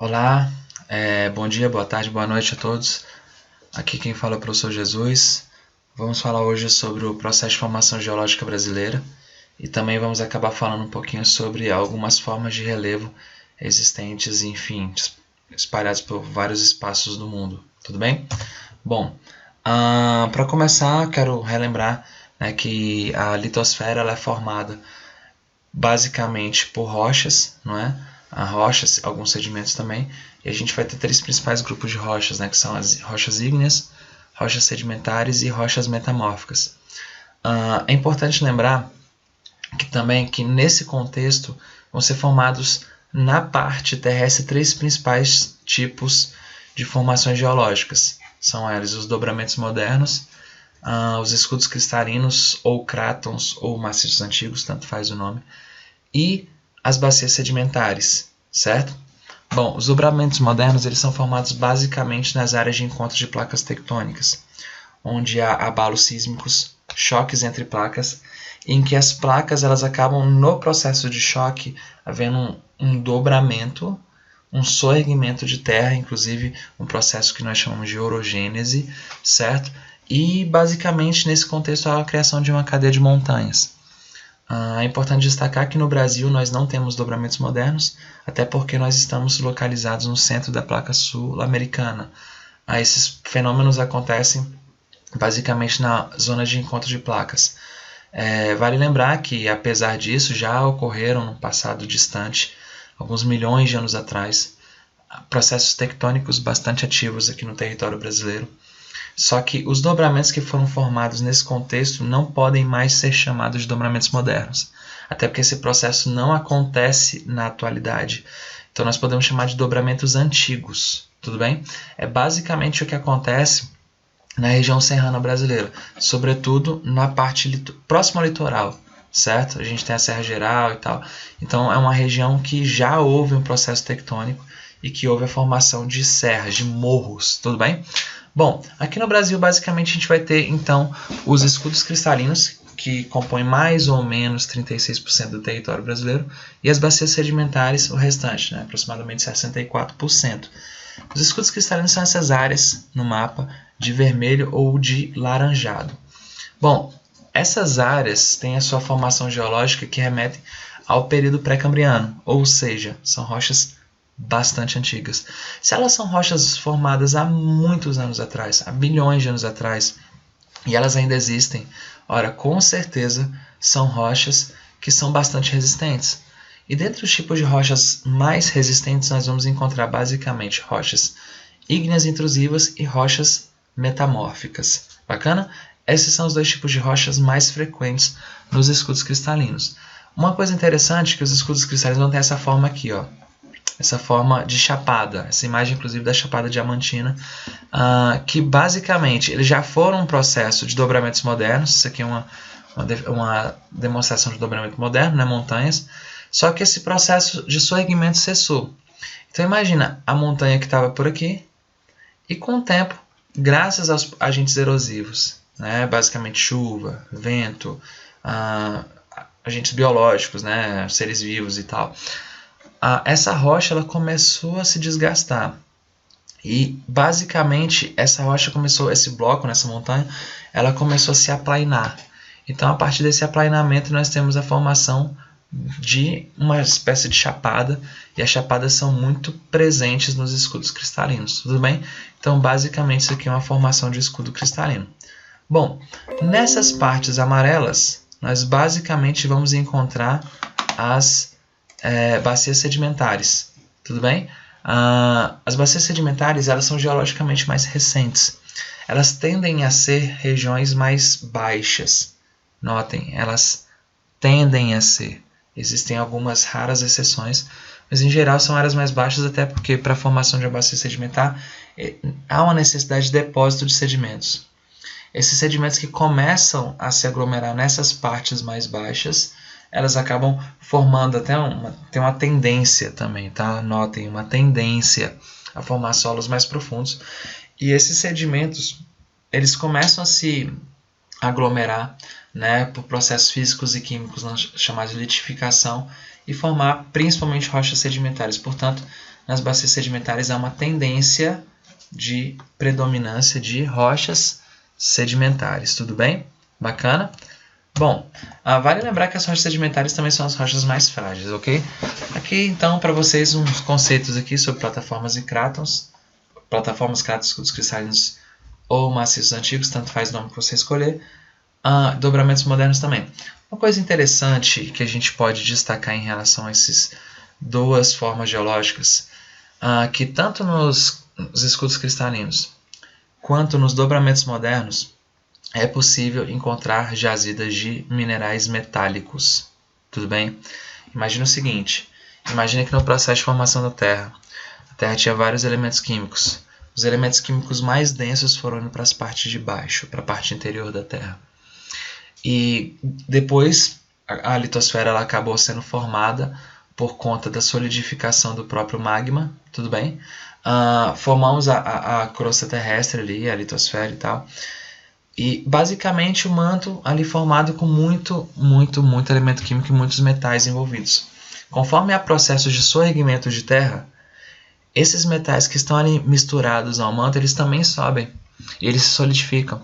Olá, bom dia, boa tarde, boa noite a todos. Aqui quem fala é o professor Jesus. Vamos falar hoje sobre o processo de formação geológica brasileira e também vamos acabar falando um pouquinho sobre algumas formas de relevo existentes, enfim, espalhados por vários espaços do mundo. Tudo bem? Bom, para começar, quero relembrar, né, que a litosfera ela é formada basicamente por rochas, não é? Rochas, alguns sedimentos também, e a gente vai ter três principais grupos de rochas, né, que são as rochas ígneas, rochas sedimentares e rochas metamórficas. É importante lembrar que nesse contexto vão ser formados na parte terrestre três principais tipos de formações geológicas. São eles os dobramentos modernos, os escudos cristalinos ou crátons ou maciços antigos, tanto faz o nome, e as bacias sedimentares, certo? Bom, os dobramentos modernos eles são formados basicamente nas áreas de encontro de placas tectônicas, onde há abalos sísmicos, choques entre placas, em que as placas elas acabam no processo de choque havendo um dobramento, um soerguimento de terra, inclusive um processo que nós chamamos de orogênese, certo? E basicamente nesse contexto há a criação de uma cadeia de montanhas. É importante destacar que no Brasil nós não temos dobramentos modernos, até porque nós estamos localizados no centro da placa sul-americana. Esses fenômenos acontecem basicamente na zona de encontro de placas. Vale lembrar que, apesar disso, já ocorreram no passado distante, alguns milhões de anos atrás, processos tectônicos bastante ativos aqui no território brasileiro. Só que os dobramentos que foram formados nesse contexto não podem mais ser chamados de dobramentos modernos, até porque esse processo não acontece na atualidade. Então nós podemos chamar de dobramentos antigos, tudo bem? É basicamente o que acontece na região serrana brasileira, sobretudo na parte próxima ao litoral, certo? A gente tem a Serra Geral e tal. Então é uma região que já houve um processo tectônico e que houve a formação de serras, de morros, tudo bem? Bom, aqui no Brasil, basicamente, a gente vai ter, então, os escudos cristalinos, que compõem mais ou menos 36% do território brasileiro, e as bacias sedimentares, o restante, né, aproximadamente 64%. Os escudos cristalinos são essas áreas no mapa de vermelho ou de laranjado. Bom, essas áreas têm a sua formação geológica que remete ao período pré-cambriano, ou seja, são rochas bastante antigas. Se elas são rochas formadas há muitos anos atrás, há bilhões de anos atrás, e elas ainda existem, ora, com certeza são rochas que são bastante resistentes. E dentre os tipos de rochas mais resistentes, nós vamos encontrar basicamente rochas ígneas intrusivas e rochas metamórficas. Bacana? Esses são os dois tipos de rochas mais frequentes nos escudos cristalinos. Uma coisa interessante é que os escudos cristalinos vão ter essa forma aqui, ó. Essa forma de chapada, essa imagem inclusive da chapada diamantina, que basicamente eles já foram um processo de dobramentos modernos. Isso aqui é uma demonstração de dobramento moderno, né, montanhas, só que esse processo de soerguimento cessou. Então imagina a montanha que estava por aqui e com o tempo, graças aos agentes erosivos, né, basicamente chuva, vento, agentes biológicos, né, seres vivos e tal, essa rocha ela começou a se desgastar e basicamente essa rocha começou, esse bloco nessa montanha, ela começou a se aplainar. Então a partir desse aplainamento nós temos a formação de uma espécie de chapada, e as chapadas são muito presentes nos escudos cristalinos, tudo bem? Então basicamente isso aqui é uma formação de escudo cristalino. Bom, nessas partes amarelas nós basicamente vamos encontrar as bacias sedimentares, tudo bem? As bacias sedimentares elas são geologicamente mais recentes. Elas tendem a ser regiões mais baixas. Notem, elas tendem a ser. Existem algumas raras exceções, mas em geral são áreas mais baixas, até porque para a formação de uma bacia sedimentar há uma necessidade de depósito de sedimentos. Esses sedimentos que começam a se aglomerar nessas partes mais baixas, elas acabam formando até tem uma tendência também, tá? Notem, uma tendência a formar solos mais profundos. E esses sedimentos, eles começam a se aglomerar, né, por processos físicos e químicos chamados de litificação e formar principalmente rochas sedimentares. Portanto, nas bacias sedimentares há uma tendência de predominância de rochas sedimentares. Tudo bem? Bacana? Bom, vale lembrar que as rochas sedimentares também são as rochas mais frágeis, ok? Aqui, então, para vocês, uns conceitos aqui sobre plataformas e crátons. Plataformas, crátons, escudos cristalinos ou maciços antigos, tanto faz o nome que você escolher. Dobramentos modernos também. Uma coisa interessante que a gente pode destacar em relação a essas duas formas geológicas, que tanto nos escudos cristalinos quanto nos dobramentos modernos, é possível encontrar jazidas de minerais metálicos. Tudo bem? Imagina o seguinte, imagina que no processo de formação da Terra, a Terra tinha vários elementos químicos. Os elementos químicos mais densos foram indo para as partes de baixo, para a parte interior da Terra. E depois a litosfera ela acabou sendo formada por conta da solidificação do próprio magma, tudo bem? Formamos a crosta terrestre ali, a litosfera e tal. E basicamente o manto ali formado com muito elemento químico e muitos metais envolvidos. Conforme há processos de soerguimento de terra, esses metais que estão ali misturados ao manto, eles também sobem e eles se solidificam.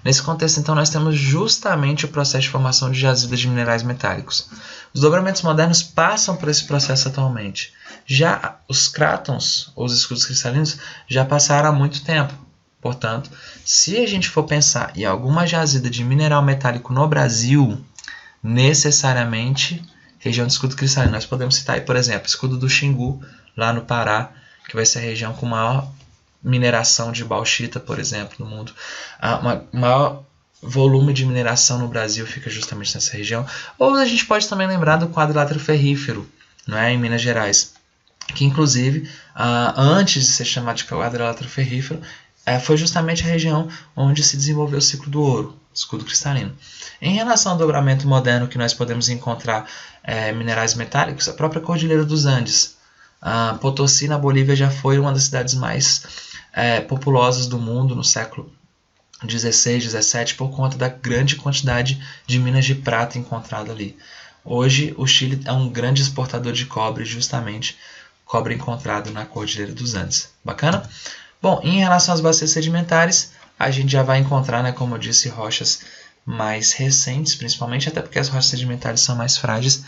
Nesse contexto, então, nós temos justamente o processo de formação de jazidas de minerais metálicos. Os dobramentos modernos passam por esse processo atualmente. Já os crátons, ou os escudos cristalinos, já passaram há muito tempo. Portanto, se a gente for pensar em alguma jazida de mineral metálico no Brasil, necessariamente região de escudo cristalino. Nós podemos citar aí, por exemplo, escudo do Xingu, lá no Pará, que vai ser a região com maior mineração de bauxita, por exemplo, no mundo. Maior volume de mineração no Brasil fica justamente nessa região. Ou a gente pode também lembrar do quadrilátero ferrífero, não é? Em Minas Gerais, que inclusive, antes de ser chamado de quadrilátero ferrífero, foi justamente a região onde se desenvolveu o ciclo do ouro, escudo cristalino. Em relação ao dobramento moderno que nós podemos encontrar minerais metálicos, a própria Cordilheira dos Andes. Potosí, na Bolívia, já foi uma das cidades mais populosas do mundo no século XVI, XVII, por conta da grande quantidade de minas de prata encontrada ali. Hoje, o Chile é um grande exportador de cobre, justamente cobre encontrado na Cordilheira dos Andes. Bacana? Bom, em relação às bacias sedimentares, a gente já vai encontrar, né, como eu disse, rochas mais recentes, principalmente, até porque as rochas sedimentares são mais frágeis.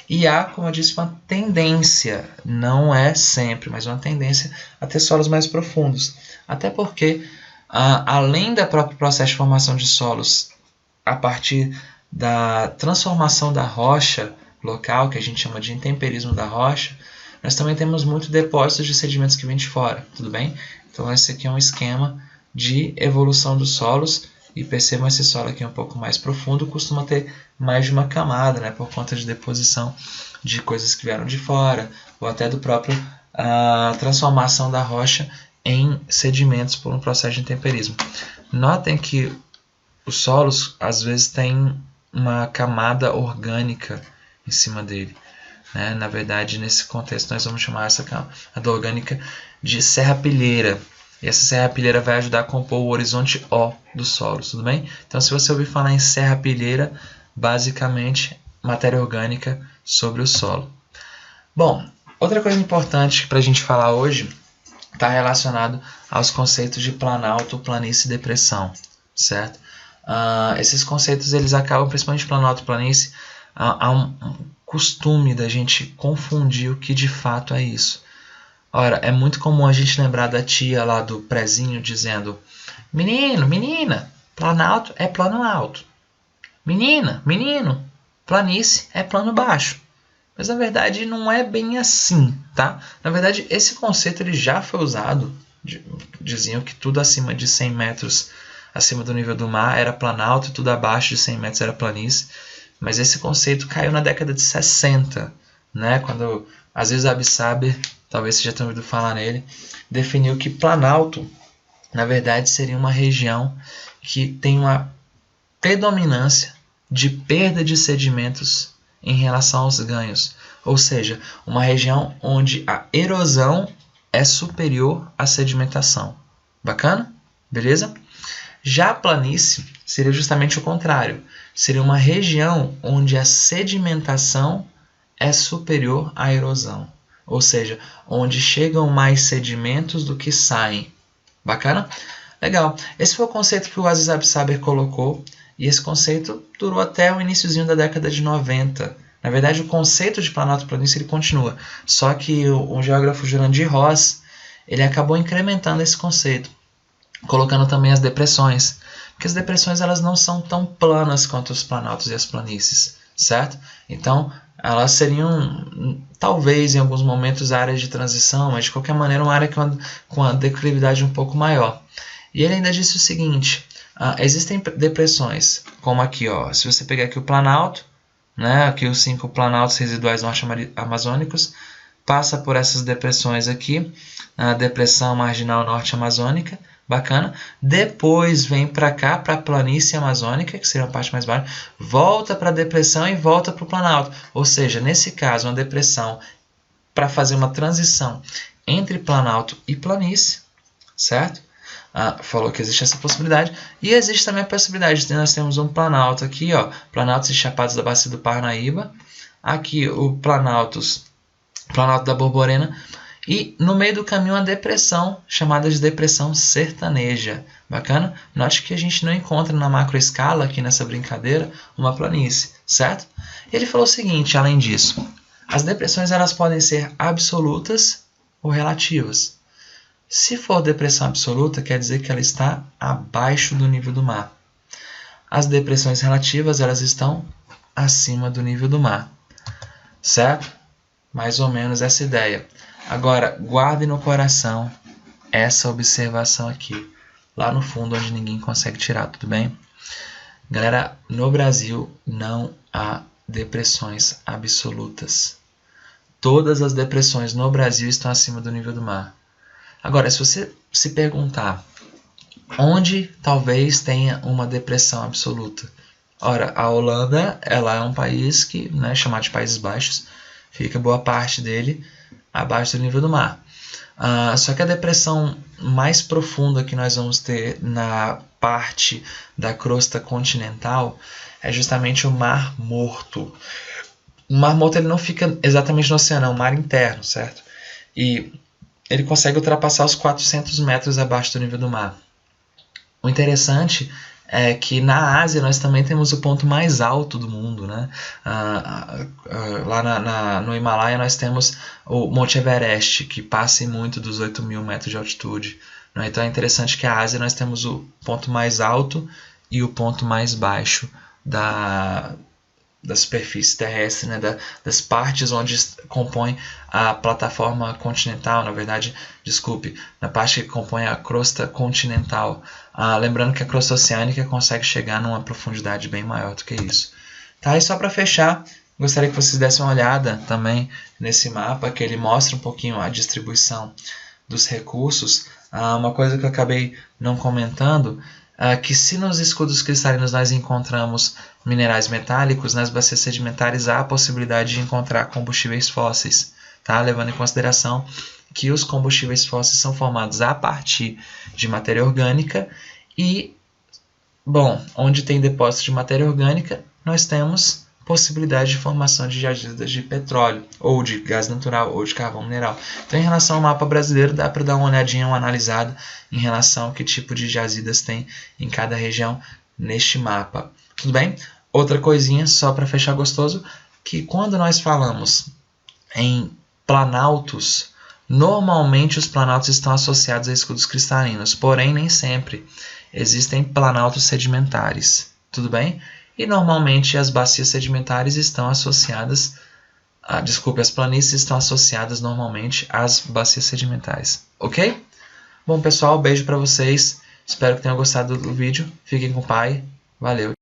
E há, como eu disse, uma tendência, não é sempre, mas uma tendência a ter solos mais profundos. Até porque, além do próprio processo de formação de solos, a partir da transformação da rocha local, que a gente chama de intemperismo da rocha, nós também temos muito depósitos de sedimentos que vêm de fora, tudo bem? Então esse aqui é um esquema de evolução dos solos, e percebam, esse solo aqui é um pouco mais profundo, costuma ter mais de uma camada, né, por conta de deposição de coisas que vieram de fora, ou até do próprio transformação da rocha em sedimentos por um processo de intemperismo. Notem que os solos às vezes têm uma camada orgânica em cima dele, né? Na verdade, nesse contexto nós vamos chamar essa camada orgânica de serrapilheira. E essa serrapilheira vai ajudar a compor o horizonte O do solo, tudo bem? Então, se você ouvir falar em serrapilheira, basicamente, matéria orgânica sobre o solo. Bom, outra coisa importante para a gente falar hoje está relacionado aos conceitos de planalto, planície e depressão, certo? Esses conceitos, eles acabam, principalmente planalto e planície, há um costume da gente confundir o que de fato é isso. Ora, é muito comum a gente lembrar da tia lá do prezinho dizendo: menino, menina, planalto é plano alto. Menina, menino, planície é plano baixo. Mas na verdade não é bem assim, tá? Na verdade esse conceito ele já foi usado. Diziam que tudo acima de 100 metros acima do nível do mar era planalto e tudo abaixo de 100 metros era planície. Mas esse conceito caiu na década de 60, né? Quando às vezes a Absaber, talvez você já tenha ouvido falar nele, definiu que planalto, na verdade, seria uma região que tem uma predominância de perda de sedimentos em relação aos ganhos. Ou seja, uma região onde a erosão é superior à sedimentação. Bacana? Beleza? Já a planície seria justamente o contrário. Seria uma região onde a sedimentação é superior à erosão. ou seja, onde chegam mais sedimentos do que saem. Bacana? Legal. Esse foi o conceito que o Aziz Absaber colocou, e esse conceito durou até o iniciozinho da década de 90. Na verdade, o conceito de planalto planície ele continua, só que o geógrafo Jurandir Ross ele acabou incrementando esse conceito, colocando também as depressões, porque as depressões elas não são tão planas quanto os planaltos e as planícies, certo? Então, elas seriam, talvez, em alguns momentos, áreas de transição, mas de qualquer maneira uma área com a declividade um pouco maior. E ele ainda disse o seguinte, existem depressões, como aqui, ó, se você pegar aqui o planalto, né, aqui os 5 planaltos residuais norte-amazônicos, passa por essas depressões aqui, a depressão marginal norte-amazônica, bacana, depois vem para cá, para a planície amazônica, que seria a parte mais baixa, volta para a depressão e volta para o planalto, ou seja, nesse caso, uma depressão para fazer uma transição entre planalto e planície, certo? Falou que existe essa possibilidade, e existe também a possibilidade de nós temos um planalto aqui, ó, planaltos e chapados da bacia do Parnaíba, aqui o planalto da Borborema, e no meio do caminho uma depressão chamada de depressão sertaneja. Bacana? Note que a gente não encontra na macroescala, aqui nessa brincadeira, uma planície, certo? Ele falou o seguinte, além disso, as depressões elas podem ser absolutas ou relativas. Se for depressão absoluta, quer dizer que ela está abaixo do nível do mar. As depressões relativas elas estão acima do nível do mar, certo? Mais ou menos essa ideia. Agora, guarde no coração essa observação aqui, lá no fundo onde ninguém consegue tirar, tudo bem? Galera, no Brasil não há depressões absolutas. Todas as depressões no Brasil estão acima do nível do mar. Agora, se você se perguntar onde talvez tenha uma depressão absoluta, ora, a Holanda ela é um país que, né, chamado de Países Baixos, fica boa parte dele abaixo do nível do mar. Só que a depressão mais profunda que nós vamos ter na parte da crosta continental é justamente o Mar Morto. O Mar Morto ele não fica exatamente no oceano, é um mar interno, certo? E ele consegue ultrapassar os 400 metros abaixo do nível do mar. O interessante é que na Ásia nós também temos o ponto mais alto do mundo, né? Lá no Himalaia nós temos o Monte Everest, que passa muito dos 8.000 metros de altitude, né? Então é interessante que na Ásia nós temos o ponto mais alto e o ponto mais baixo da superfície terrestre, né? Das partes onde compõe a plataforma continental, na verdade, desculpe, na parte que compõe a crosta continental. Lembrando que a crosta oceânica consegue chegar numa profundidade bem maior do que isso. Tá, e só para fechar, gostaria que vocês dessem uma olhada também nesse mapa, que ele mostra um pouquinho a distribuição dos recursos. Uma coisa que eu acabei não comentando, que se nos escudos cristalinos nós encontramos minerais metálicos, nas bacias sedimentares há a possibilidade de encontrar combustíveis fósseis, tá? Levando em consideração que os combustíveis fósseis são formados a partir de matéria orgânica e, bom, onde tem depósito de matéria orgânica, nós temos possibilidade de formação de jazidas de petróleo, ou de gás natural, ou de carvão mineral. Então, em relação ao mapa brasileiro, dá para dar uma olhadinha, uma analisada em relação a que tipo de jazidas tem em cada região neste mapa. Tudo bem? Outra coisinha, só para fechar gostoso, que quando nós falamos em planaltos, normalmente os planaltos estão associados a escudos cristalinos, porém nem sempre. Existem planaltos sedimentares, tudo bem? E normalmente as bacias sedimentares estão associadas, as planícies estão associadas normalmente às bacias sedimentares, ok? Bom pessoal, beijo para vocês, espero que tenham gostado do vídeo, fiquem com o Pai, valeu!